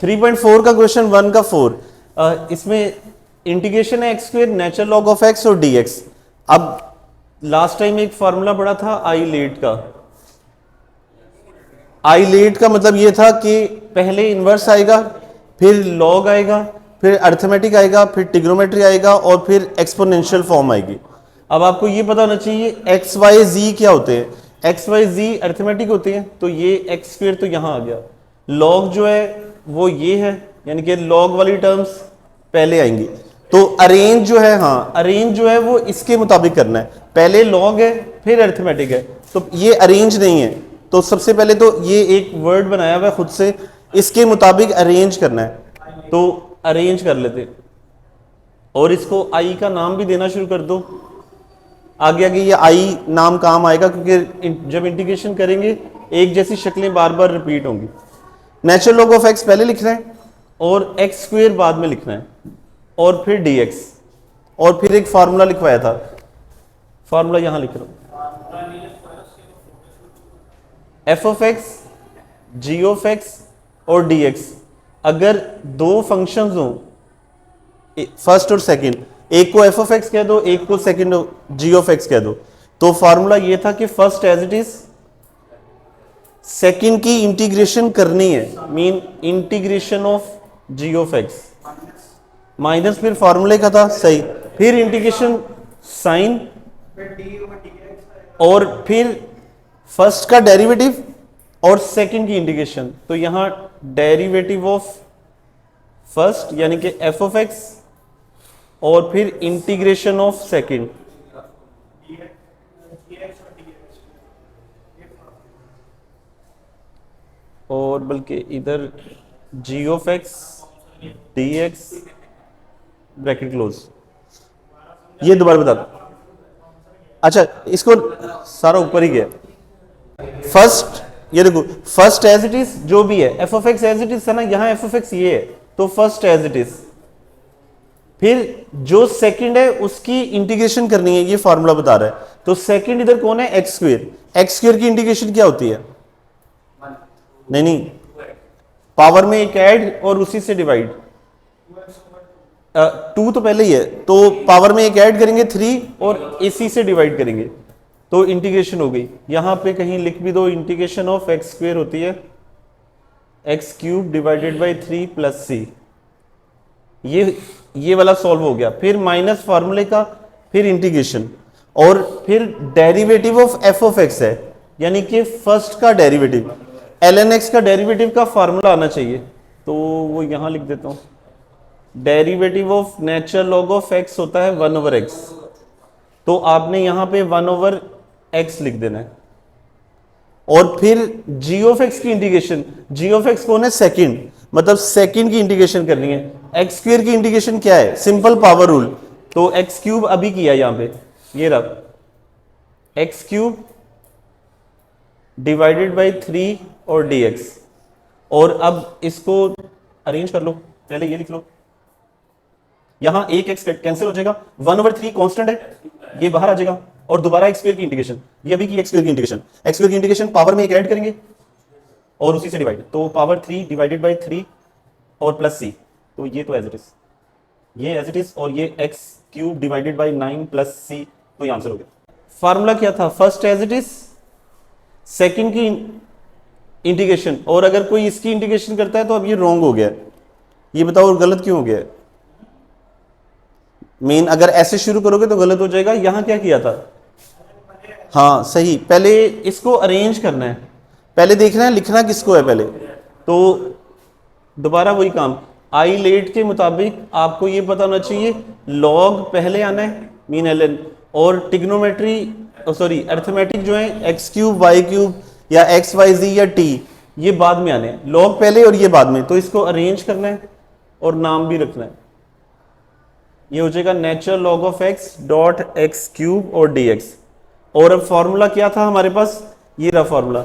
3.4 का क्वेश्चन 1 का 4, इसमें इंटीग्रेशन है x square natural log of x और डी एक्स। अब लास्ट टाइम एक फॉर्मूला पढ़ा था आई लेट का। आई लेट का मतलब ये था कि पहले इनवर्स आएगा, फिर लॉग आएगा, फिर अर्थमेटिक आएगा, फिर ट्रिग्नोमेट्री आएगा और फिर एक्सपोनेंशियल फॉर्म आएगी। अब आपको ये पता होना चाहिए एक्स वाई जी क्या होते हैं। एक्स वाई जी अर्थमेटिक होते हैं, तो ये एक्स स्क्वायर तो यहां आ गया। लॉग जो है वो ये है, यानी कि लॉग वाली टर्म्स पहले आएंगी। तो अरेंज जो है, हाँ अरेंज जो है वो इसके मुताबिक करना है, पहले लॉग है फिर अर्थमेटिक है, तो ये अरेंज नहीं है। तो सबसे पहले तो ये एक वर्ड बनाया हुआ है खुद से, इसके मुताबिक अरेंज करना है। तो अरेंज कर लेते और इसको आई का नाम भी देना शुरू कर दो। आगे आगे ये आई नाम काम आएगा, क्योंकि जब इंटीग्रेशन करेंगे एक जैसी शक्लें बार बार रिपीट होंगी। नेचुरल लॉग ऑफ एक्स पहले लिखना है और एक्स स्क्वायर बाद में लिखना है, और फिर डी एक्स, और फिर एक फार्मूला लिखवाया था, फार्मूला यहां लिख रहा हूं, f of x, g of x और डी एक्स। अगर दो फंक्शंस हो, फर्स्ट और सेकंड, एक को एफ ऑफ एक्स कह दो, एक को सेकंड जी ऑफ एक्स कह दो, तो फार्मूला ये था कि first as it is, second की इंटीग्रेशन करनी है, mean integration of g of x minus, फिर फार्मूले का था सही, फिर इंटीग्रेशन साइन, और फिर फर्स्ट का डेरिवेटिव और सेकंड की इंटीग्रेशन। तो यहां डेरिवेटिव ऑफ फर्स्ट यानी कि एफ ऑफ एक्स, और फिर इंटीग्रेशन ऑफ सेकंड। और बल्कि इधर g of x d x bracket close, ये दोबारा बता दो। अच्छा इसको सारा ऊपर ही गया। फर्स्ट ये देखो, फर्स्ट एज इट इज जो भी है, f of x as it is है ना, यहां एफ ऑफ एक्स ये है, तो फर्स्ट एज इट इज, फिर जो सेकंड है उसकी इंटीग्रेशन करनी है, ये फार्मूला बता रहा है। तो सेकंड इधर कौन है, एक्स स्क्वायर। एक्स स्क्वायर की इंटीग्रेशन क्या होती है, नहीं पावर में एक ऐड और उसी से डिवाइड, 2 तो पहले ही है, तो पावर में एक ऐड करेंगे 3 और इसी से डिवाइड करेंगे, तो इंटीग्रेशन हो गई। यहां पे कहीं लिख भी दो, इंटीग्रेशन ऑफ एक्स स्क्वायर होती है x cube divided by 3 plus c. ये वाला सॉल्व हो गया। फिर माइनस फार्मूले का, फिर इंटीग्रेशन, और फिर derivative of F of x है, यानी कि फर्स्ट का डेरिवेटिव, ln x का डेरिवेटिव का फार्मूला आना चाहिए, तो वो यहां लिख देता हूं। Derivative of natural log of x होता है 1 ओवर x, तो आपने यहां पे 1 ओवर x लिख देना है। और फिर g ऑफ x की इंटीग्रेशन, g ऑफ x कौन है, सेकंड, मतलब सेकंड की इंटीग्रेशन करनी है। एक्स स्क्वायर की इंटीग्रेशन क्या है, सिंपल पावर रूल, तो एक्स क्यूब अभी किया यहां पे, ये रहा एक्स क्यूब डिवाइडेड बाई 3 और dx। और अब इसको अरेंज कर लो, पहले ये लिख लो, यहां एक एक्स कैंसिल हो जाएगा, 1 ओवर 3 कांस्टेंट है, ये बाहर आ जाएगा, और दोबारा एक्स स्क्वायर की इंटीग्रेशन, ये अभी की एक्स स्क्वायर की इंटीग्रेशन, एक्स स्क्वायर की इंटीग्रेशन पावर में एक ऐड करेंगे और उसी से डिवाइड, तो पावर 3 डिवाइडेड बाई 3 और प्लस सी, तो ये तो एज इट इज, ये एज इट इज, और ये x cube divided by 9 plus c, तो ये आंसर हो गया। फार्मूला क्या था, first as it is, second की इंटीग्रेशन, और अगर कोई इसकी इंटीग्रेशन करता है तो अब ये रॉन्ग हो गया, ये बताओ गलत क्यों हो गया। मेन अगर ऐसे शुरू करोगे तो गलत हो जाएगा। यहां क्या किया था, हाँ सही, पहले इसको अरेंज करना है, पहले देखना है लिखना किसको है पहले, तो दोबारा वही काम, आई लेट के मुताबिक आपको ये पता होना चाहिए लॉग पहले आना है, मीन ln, और टिग्नोमेट्री सॉरी अर्थमेटिक जो है एक्स क्यूब वाई क्यूब या एक्स वाई जी या टी, ये बाद में आने हैं, लॉग पहले और ये बाद में, तो इसको अरेंज करना है और नाम भी रखना है। ये हो जाएगा natural log of x dot x cube और डी एक्स। और अब फॉर्मूला क्या था हमारे पास, ये रहा formula,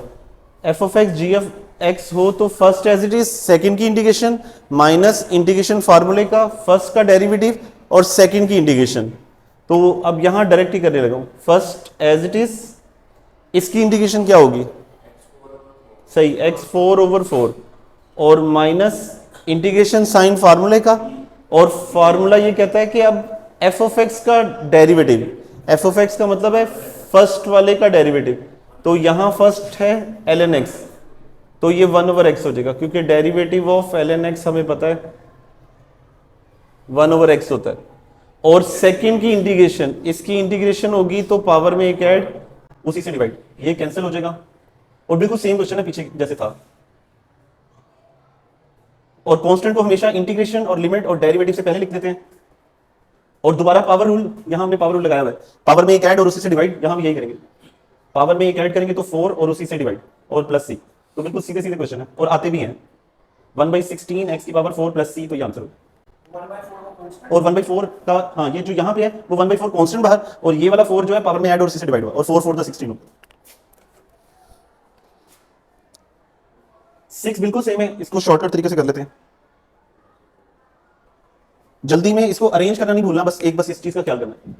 f of x g of x हो तो first as it is, second की इंटीग्रेशन माइनस इंटीग्रेशन फार्मूले का, फर्स्ट का डेरिवेटिव और सेकंड की इंटीग्रेशन। तो अब यहां डायरेक्ट ही करने लगा हूं, फर्स्ट एज इट इज, इसकी इंटीग्रेशन क्या होगी, सही x4/4 और माइनस इंटीग्रेशन साइन फार्मूले का, और फार्मूला ये कहता है कि अब एफ ऑफ एक्स का डेरिवेटिव, एफ ऑफ एक्स का मतलब है फर्स्ट वाले का डेरिवेटिव, तो यहां फर्स्ट है एल एन एक्स, तो ये 1/x हो जाएगा, क्योंकि derivative of l n x हमें पता है 1/x होता है। और सेकंड की इंटीग्रेशन, इसकी इंटीग्रेशन होगी तो पावर में एक ऐड, उसी से डिवाइड, ये कैंसिल हो जाएगा। और बिल्कुल सेम क्वेश्चन है पीछे जैसे था। और कांस्टेंट को हमेशा इंटीग्रेशन और लिमिट और डेरिवेटिव से पहले लिख देते हैं। और दोबारा पावर रूल, यहां हमने पावर रूल लगाया हुआ है, पावर में एक ऐड और उसी से डिवाइड, यहां भी यही करेंगे, पावर में एक ऐड करेंगे तो 4 और उसी से डिवाइड और प्लस सी, तो बिल्कुल सीधे सीधे क्वेश्चन है और आते भी हैं। 1/16 x की पावर 4 प्लस सी, तो ये आंसर होगा। और 1/4 का, हाँ ये जो यहां पे है वो 1/4 कांस्टेंट बाहर, और ये वाला 4 जो है पावर में ऐड और उसी से डिवाइड हुआ, और 4 4 16 हो। 6 बिल्कुल सेम है, इसको शॉर्टकट तरीके से कर लेते हैं। जल्दी में इसको अरेंज करना नहीं भूलना, बस इस चीज का ख्याल करना है।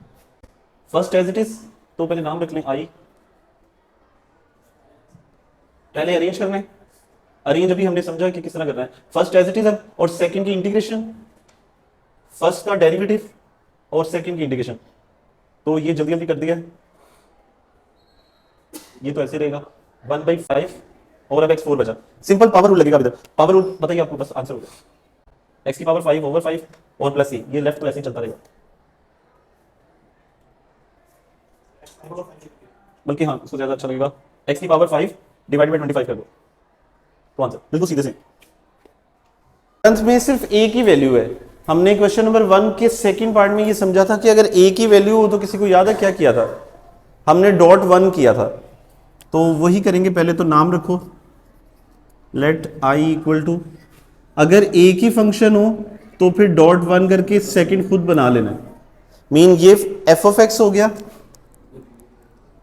फर्स्ट एज इट इज, तो पहले नाम रख लें आई, पहले अरेंज करना है। अरेंज अभी हमने समझा कि किस तरह करना है, फर्स्ट एज इट इज अब, और सेकंड की इंटीग्रेशन, फर्स्ट का डेरिवेटिव और सेकंड की इंटीग्रेशन, तो ये जल्दी जल्दी कर दिया। ये तो ऐसे रहेगा 1/5 और अब x4 बचा, सिंपल पावर रूल लगेगा इधर, पावर रूल बताइए आपको, बस आंसर हो गया। x की पावर 5/5 और प्लस सी, ये लेफ्ट तो ऐसे ही चलता रहेगा, बल्कि हाँ उसको ज्यादा अच्छा लगेगा, x की पावर 5 डिवाइड बाय 25 कर दो, तो आंसर बिल्कुल सीधे से। अंत में सिर्फ a की वैल्यू है। हमने क्वेश्चन नंबर 1 के सेकंड पार्ट में ये समझा था कि अगर a की वैल्यू हो तो किसी को याद है क्या किया था? हमने डॉट 1 किया था, तो वही करेंगे। पहले तो नाम रखो, लेट i इक्वल टू, अगर a की फंक्शन हो तो फिर डॉट 1 करके सेकंड खुद बना लेना है। मीन ये f ऑफ x हो गया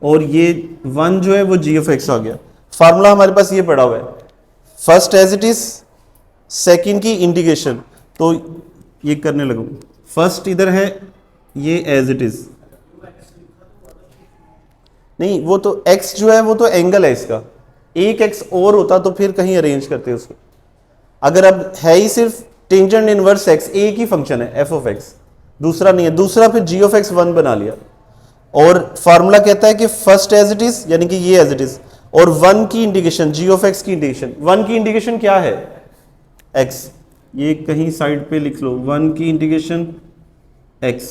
और ये 1 जो है वो g ऑफ x आ गया। फार्मूला हमारे पास ये पड़ा हुआ है, first as it is, second की इंटीग्रेशन, तो ये करने लगूं। फर्स्ट इधर है, ये एज इट इज, नहीं वो तो x जो है वो तो एंगल है इसका, एक x और होता तो फिर कहीं अरेंज करते उसको। अगर अब है ही सिर्फ टेंजेंट इनवर्स x, एक ही फंक्शन है f ऑफ x, दूसरा नहीं है, दूसरा फिर g ऑफ x 1 बना लिया। और फार्मूला कहता है कि फर्स्ट एज इट इज, यानी कि ये एज इट इज, और 1 की इंटीग्रेशन, g ऑफ x की इंटीग्रेशन, 1 की इंटीग्रेशन क्या है x, ये कहीं साइड पे लिख लो, 1 की इंटीग्रेशन x,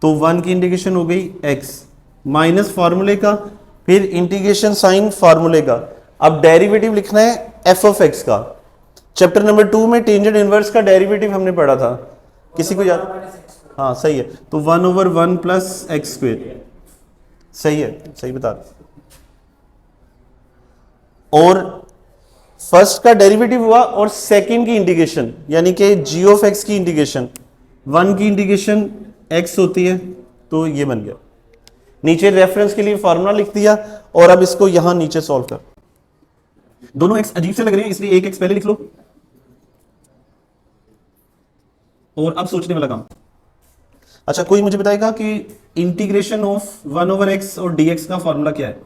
तो 1 की इंटीग्रेशन हो गई x माइनस फार्मूले का, फिर इंटीग्रेशन साइन फार्मूले का। अब डेरिवेटिव लिखना है f ऑफ x का। चैप्टर नंबर 2 में टेंजेंट इनवर्स का डेरिवेटिव हमने पढ़ा था, किसी को याद? हाँ सही है, तो 1/1 प्लस एक्स स्क्वायर, सही है, सही बता रहे। और फर्स्ट का डेरिवेटिव हुआ और सेकंड की इंटीग्रेशन, यानी कि g ऑफ x की इंटीग्रेशन, 1 की इंटीग्रेशन x होती है, तो ये बन गया। नीचे रेफरेंस के लिए फार्मूला लिख दिया, और अब इसको यहां नीचे सॉल्व कर। दोनों x अजीब से लग रहे हैं इसलिए एक x पहले लिख लो, और अब सोचने वाला काम। अच्छा, कोई मुझे बताएगा कि इंटीग्रेशन ऑफ 1/x और dx का फार्मूला क्या है?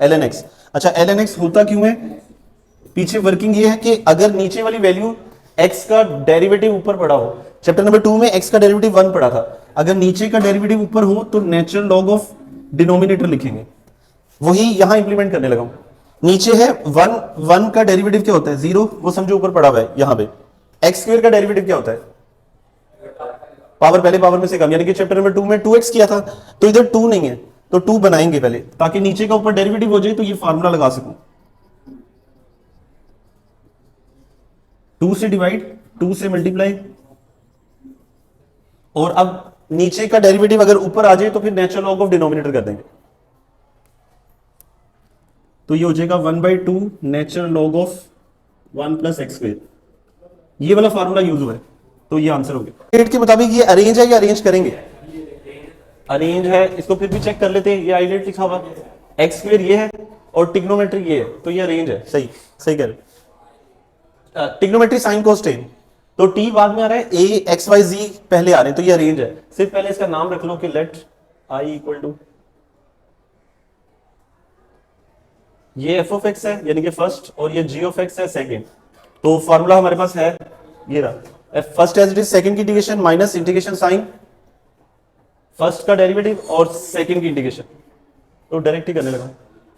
ln x। अच्छा, ln x होता क्यों है? पीछे वर्किंग ये है कि अगर नीचे वाली वैल्यू x का डेरिवेटिव ऊपर पड़ा हो, चैप्टर नंबर 2 में x का डेरिवेटिव 1 पड़ा था, अगर नीचे का डेरिवेटिव ऊपर हो तो नेचुरल लॉग ऑफ डिनोमिनेटर लिखेंगे। वही यहां इंप्लीमेंट करने लगा हूं। नीचे है 1 का डेरिवेटिव क्या होता है? 0, वो समझो ऊपर पड़ा हुआ है यहां पे। x स्क्वायर का डेरिवेटिव क्या होता है? पावर पहले पावर में से कम, यानी कि चैप्टर नंबर 2 में 2x किया था, तो इधर 2 नहीं है, तो 2 बनाएंगे पहले, ताकि नीचे का ऊपर डेरिवेटिव हो जाए तो ये फार्मूला लगा सकूं। 2 से डिवाइड, 2 से मल्टीप्लाई, और अब नीचे का डेरिवेटिव अगर ऊपर आ जाए तो फिर नेचुरल लॉग ऑफ डिनोमिनेटर कर देंगे, तो ये हो जाएगा 1/2 natural log of 1 plus x square. ये वाला फार्मूला यूज हुआ है, तो ये आंसर हो गया। रेट के मुताबिक ये अरेंज है या अरेंज करेंगे? अरेंज है, इसको फिर भी चेक कर लेते हैं। ये आइडेंट लिखा हुआ, एक्स स्क्वायर ये है और टिग्नोमेट्री ये है, तो ये अरेंज है। सही सही कह रहे। टिग्नोमेट्री साइन कोस्टेन, तो टी बाद में आ रहा है, ए एक्स वाई जी पहले आ रहे हैं, तो ये अरेंज है। सिर्फ पहले इसका नाम रख लो कि लेट आई इक्वल टू, ये एफ ऑफ एक्स है यानी कि फर्स्ट, और ये जी ऑफ एक्स है सेकेंड, तो फॉर्मूला हमारे पास है ये रहा, first as it is second की integration minus integration sign first का डेरिवेटिव और सेकंड की इंटीग्रेशन, तो डायरेक्ट ही करने लगा।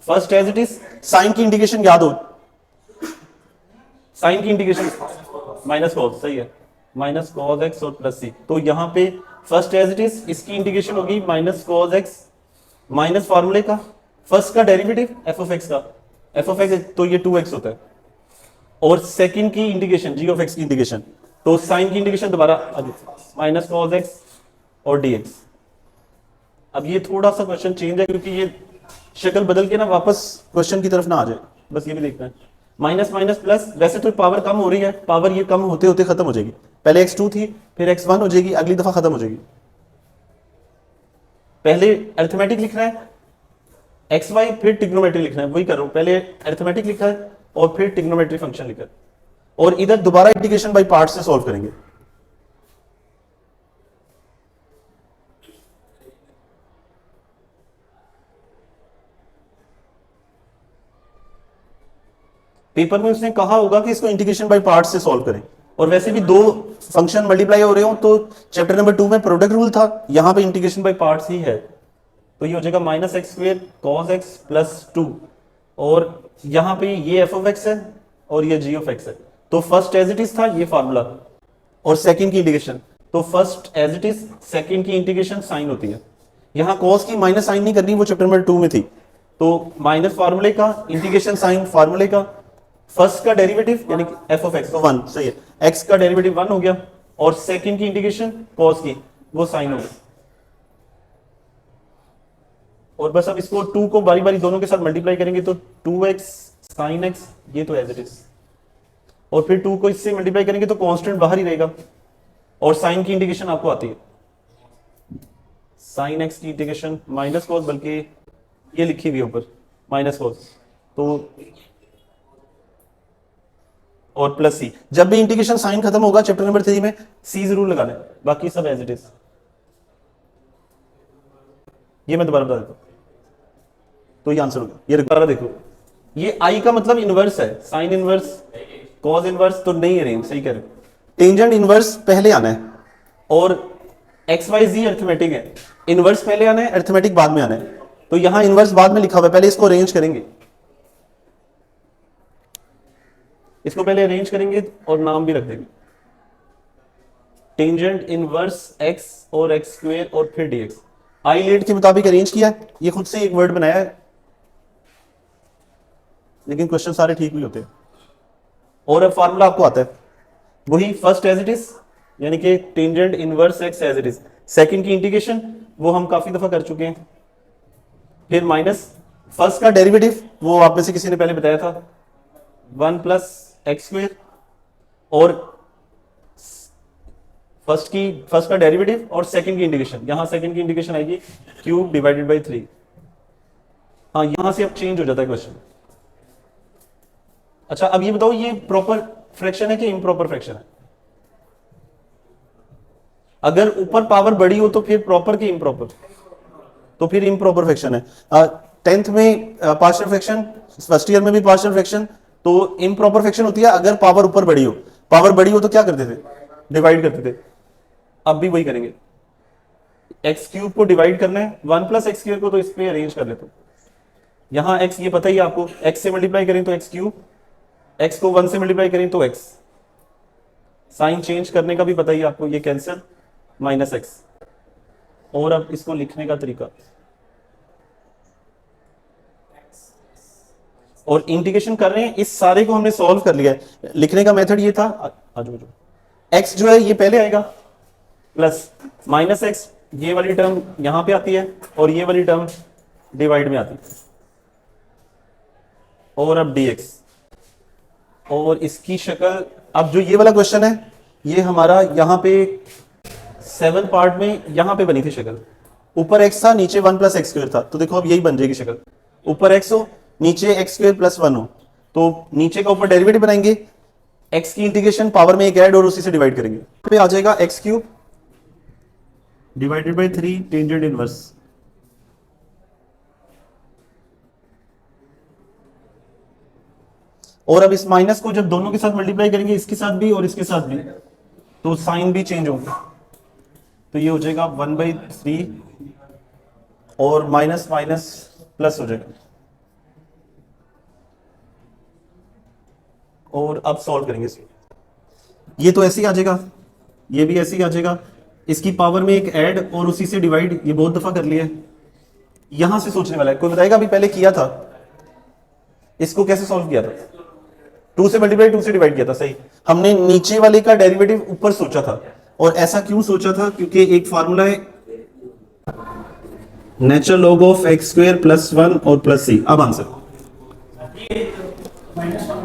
First as it is sine की इंटीग्रेशन याद हो, साइन की इंटीग्रेशन माइनस कॉस, सही है, माइनस कॉस एक्स और प्लस सी। तो यहां पे फर्स्ट एज इट इज इसकी इंटीग्रेशन होगी माइनस कॉस एक्स माइनस फॉर्मूले का फर्स्ट का डेरिवेटिव एफ ऑफ एक्स का, एफ ऑफ एक्स तो ये 2x होता है, और सेकंड की इंटीग्रेशन जी ऑफ एक्स की इंटीग्रेशन, तो साइन की इंटीग्रेशन दोबारा माइनस कॉस एक्स और dx। अब ये थोड़ा सा क्वेश्चन चेंज है क्योंकि ये शक्ल बदल के ना वापस क्वेश्चन की तरफ ना आ जाए, बस ये भी देखना है। माइनस माइनस प्लस, वैसे तो पावर कम हो रही है, पावर ये कम होते होते खत्म हो जाएगी, पहले x2 थी फिर x1 हो जाएगी, अगली दफा खत्म हो जाएगी। पहले अरिथमेटिक लिखना है xy, फिर ट्रिग्नोमेट्री लिखना है, वही कर रहा हूं, पहले अरिथमेटिक लिखा है और फिर ट्रिग्नोमेट्री फंक्शन लिखा है, और इधर दोबारा इंटीग्रेशन बाय पार्ट से सॉल्व करेंगे। पेपर में उसने कहा होगा कि इसको इंटीग्रेशन बाय पार्ट से सॉल्व करें, और वैसे भी दो फंक्शन मल्टीप्लाई हो रहे हो तो चैप्टर नंबर 2 में प्रोडक्ट रूल था, यहां पे इंटीग्रेशन बाय पार्ट्स ही है, तो ये हो जाएगा minus x square cos x plus 2, और यहां पे ये एफ ऑफ एक्स है और ये जी ऑफ एक्स है, तो फर्स्ट एज इट इज था ये फार्मूला, और सेकंड की इंटीग्रेशन, तो first as it is second की इंटीग्रेशन साइन होती है, यहां कॉस की माइनस साइन नहीं करनी, वो चैप्टर नंबर 2 में थी, तो माइनस फार्मूले का इंटीग्रेशन साइन फार्मूले का, फर्स्ट का डेरिवेटिव यानी कि एफ ऑफ एक्स तो 1, सही है, एक्स का डेरिवेटिव 1 हो गया, और सेकंड की इंटीग्रेशन कॉस की वो साइन हो गया, और बस अब इसको 2 को बारी बारी दोनों के साथ मल्टीप्लाई करेंगे तो 2x साइन एक्स, ये तो एज इट इज, और फिर 2 को इससे मल्टीप्लाई करेंगे तो कांस्टेंट बाहर ही रहेगा, और साइन की इंटीग्रेशन आपको आती है, साइन एक्स की इंटीग्रेशन माइनस कॉस, बल्कि ये लिखी हुई है ऊपर माइनस कॉस, तो और प्लस सी, जब भी इंटीग्रेशन साइन खत्म होगा चैप्टर नंबर 3 में सी जरूर लगाना है, बाकी सब एज इट इज। ये मैं दोबारा बता देता हूं, तो ये आंसर होगा, ये दोबारा देखो, ये आई का मतलब इनवर्स है, साइन इनवर्स कॉस इनवर्स तो नहीं है रेंज, सही कह रहे हो, टेंजेंट इनवर्स पहले आना है, और एक्स वाई जी अरिथमेटिक है, इनवर्स पहले आना है अरिथमेटिक बाद में आना है, तो यहां इनवर्स बाद में लिखा हुआ है, पहले इसको अरेंज करेंगे, इसको पहले अरेंज करेंगे और नाम भी रख देंगे, टेंजेंट इनवर्स एक्स और एक्स स्क्वायर और फिर डीएक्स, आई लेट के मुताबिक अरेंज किया है, ये खुद से एक वर्ड बनाया है, लेकिन क्वेश्चन सारे ठीक भी होते हैं, और अब फार्मूला आपको आता है वही फर्स्ट एज इट इज, यानी कि tangent inverse x as it is, second की इंटीग्रेशन वो हम काफी दफा कर चुके हैं, फिर माइनस फर्स्ट का डेरिवेटिव वो आप में से किसी ने पहले बताया था 1 प्लस एक्स स्क्वायर, और फर्स्ट का डेरिवेटिव और सेकंड की इंटीग्रेशन, यहां सेकंड की इंटीग्रेशन आएगी क्यूब डिवाइडेड बाय 3, हाँ यहां से अब चेंज हो जाता है क्वेश्चन। अच्छा अब ये बताओ ये प्रॉपर फ्रैक्शन है कि इम्प्रॉपर फ्रैक्शन है, अगर ऊपर पावर बड़ी हो तो फिर प्रॉपर की इम्प्रॉपर, तो फिर इम्प्रॉपर फ्रैक्शन है। 10th में पार्शियल फ्रैक्शन, फर्स्ट ईयर में भी पार्शियल फ्रैक्शन, तो इम्प्रॉपर फ्रैक्शन होती है अगर पावर ऊपर बड़ी हो, पावर बड़ी हो तो क्या करते थे, डिवाइड करते थे, अब भी वही करेंगे, एक्स क्यूब को डिवाइड करना है 1 प्लस एक्स स्क्वायर को, तो इस पे अरेंज कर लेते, यहां एक्स ये पता ही आपको, एक्स से मल्टीप्लाई करें तो एक्स क्यूब, एक्स को 1 से मल्टीप्लाई करें तो एक्स, साइन चेंज करने का भी पता ही आपको, ये कैंसिल माइनस एक्स, और अब इसको लिखने का तरीका, और इंटीग्रेशन कर रहे हैं, इस सारे को हमने सॉल्व कर लिया है, लिखने का मेथड ये था, एक्स जो है ये पहले आएगा प्लस माइनस एक्स, ये वाली टर्म यहां पे आती है और ये वाली टर्म डिवाइड में आती है, और अब dx, और इसकी शक्ल, अब जो ये वाला क्वेश्चन है ये हमारा यहां पे 7 पार्ट में यहां पे बनी थी शक्ल, ऊपर x था नीचे 1 प्लस एक्स स्क्वायर था, तो देखो अब यही बन जाएगी शक्ल, ऊपर x हो नीचे एक्स स्क्वायर प्लस 1 हो, तो नीचे का ऊपर डेरिवेटिव बनाएंगे, x की इंटीग्रेशन पावर में एक ऐड और उसी से डिवाइड करेंगे, पे आ जाएगा x cube divided by 3 tangent inverse, और अब इस माइनस को जब दोनों के साथ मल्टीप्लाई करेंगे, इसके साथ भी और इसके साथ भी, तो साइन भी चेंज होगा। तो ये हो जाएगा 1/3 और माइनस माइनस प्लस हो जाएगा। और अब सॉल्व करेंगे इसको। ये तो ऐसे ही आ जाएगा, ये भी ऐसे ही आ जाएगा। इसकी पावर में एक ऐड और उसी से डिवाइड, ये बहुत दफा कर लिया है। यहां से सोचने वाला है कोई, बताएगा अभी पहले किया था इसको कैसे सॉल्व किया था? 2 से मल्टीप्लाई 2 से डिवाइड किया था, सही। हमने नीचे वाले का डेरिवेटिव ऊपर सोचा था। और ऐसा क्यों सोचा था? क्योंकि एक फार्मूला है नेचुरल लॉग ऑफ x² + 1 और +c। अब आंसर